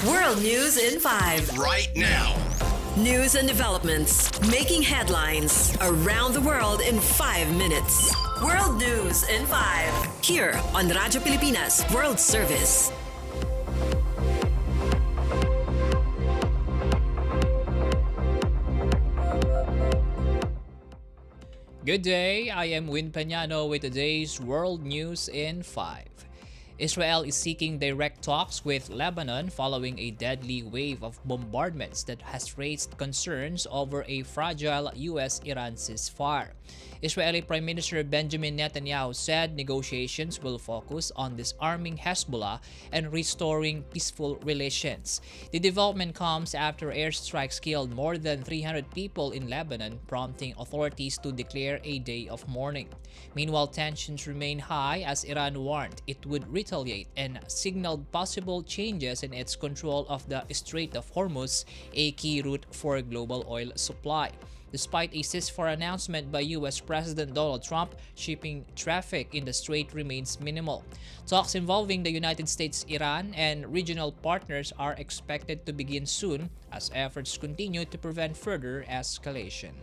World News in 5. Right now. News and developments making headlines around the world in 5 minutes. World News in 5. Here on Radyo Pilipinas World Service. Good day, I am Peñano with today's World News in 5. Israel is seeking direct talks with Lebanon following a deadly wave of bombardments that has raised concerns over a fragile U.S.-Iran ceasefire. Israeli Prime Minister Benjamin Netanyahu said negotiations will focus on disarming Hezbollah and restoring peaceful relations. The development comes after airstrikes killed more than 300 people in Lebanon, prompting authorities to declare a day of mourning. Meanwhile, tensions remain high as Iran warned it would retaliate and signaled possible changes in its control of the Strait of Hormuz, a key route for global oil supply. Despite a ceasefire announcement by U.S. President Donald Trump, shipping traffic in the strait remains minimal. Talks involving the United States, Iran, and regional partners are expected to begin soon as efforts continue to prevent further escalation.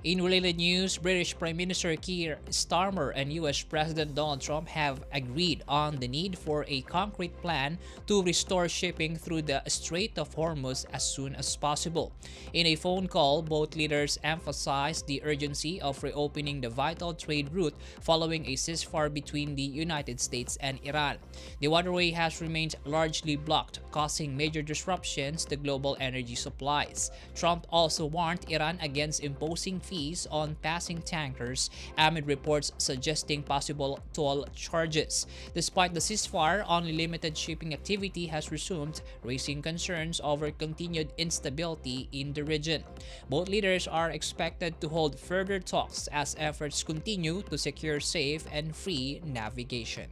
In related news, British Prime Minister Keir Starmer and US President Donald Trump have agreed on the need for a concrete plan to restore shipping through the Strait of Hormuz as soon as possible. In a phone call, both leaders emphasized the urgency of reopening the vital trade route following a ceasefire between the United States and Iran. The waterway has remained largely blocked, causing major disruptions to global energy supplies. Trump also warned Iran against imposing fees on passing tankers amid reports suggesting possible toll charges. Despite the ceasefire, only limited shipping activity has resumed, raising concerns over continued instability in the region. Both leaders are expected to hold further talks as efforts continue to secure safe and free navigation.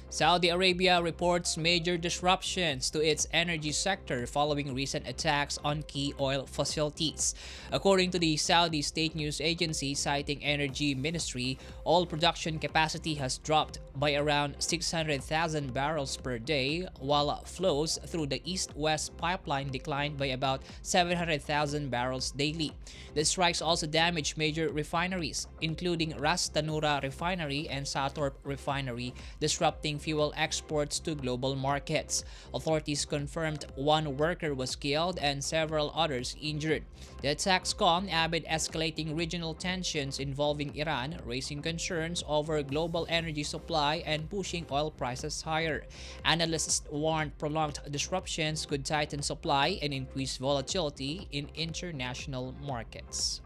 Saudi Arabia reports major disruptions to its energy sector following recent attacks on key oil facilities. According to the Saudi state news agency citing energy ministry, oil production capacity has dropped by around 600,000 barrels per day, while flows through the east-west pipeline declined by about 700,000 barrels daily. The strikes also damaged major refineries, including Ras Tanura Refinery and Satorp Refinery, disrupting fuel exports to global markets. Authorities confirmed one worker was killed and several others injured. The attacks come amid escalating regional tensions involving Iran, raising concerns over global energy supply and pushing oil prices higher. Analysts warned prolonged disruptions could tighten supply and increase volatility in international markets.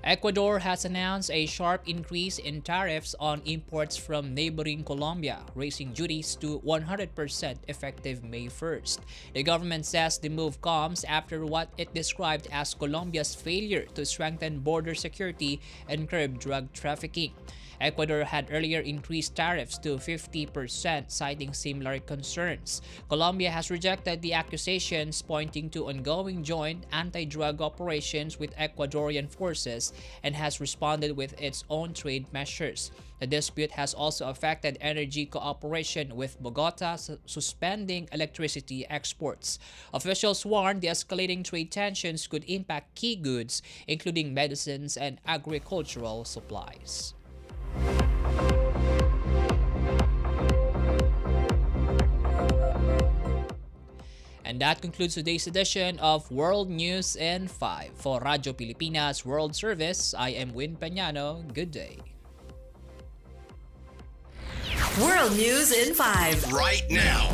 Ecuador has announced a sharp increase in tariffs on imports from neighboring Colombia, raising duties to 100% effective May 1st. The government says the move comes after what it described as Colombia's failure to strengthen border security and curb drug trafficking. Ecuador had earlier increased tariffs to 50%, citing similar concerns. Colombia has rejected the accusations, pointing to ongoing joint anti-drug operations with Ecuadorian forces and has responded with its own trade measures. The dispute has also affected energy cooperation, with Bogota suspending electricity exports. Officials warned the escalating trade tensions could impact key goods, including medicines and agricultural supplies. And that concludes today's edition of World News in 5. For Radyo Pilipinas World Service, I am Peñano. Good day. World News in 5. Right now.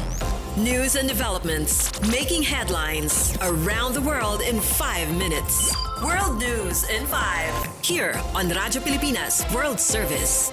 News and developments making headlines around the world in 5 minutes. World News in 5. Here on Radyo Pilipinas World Service.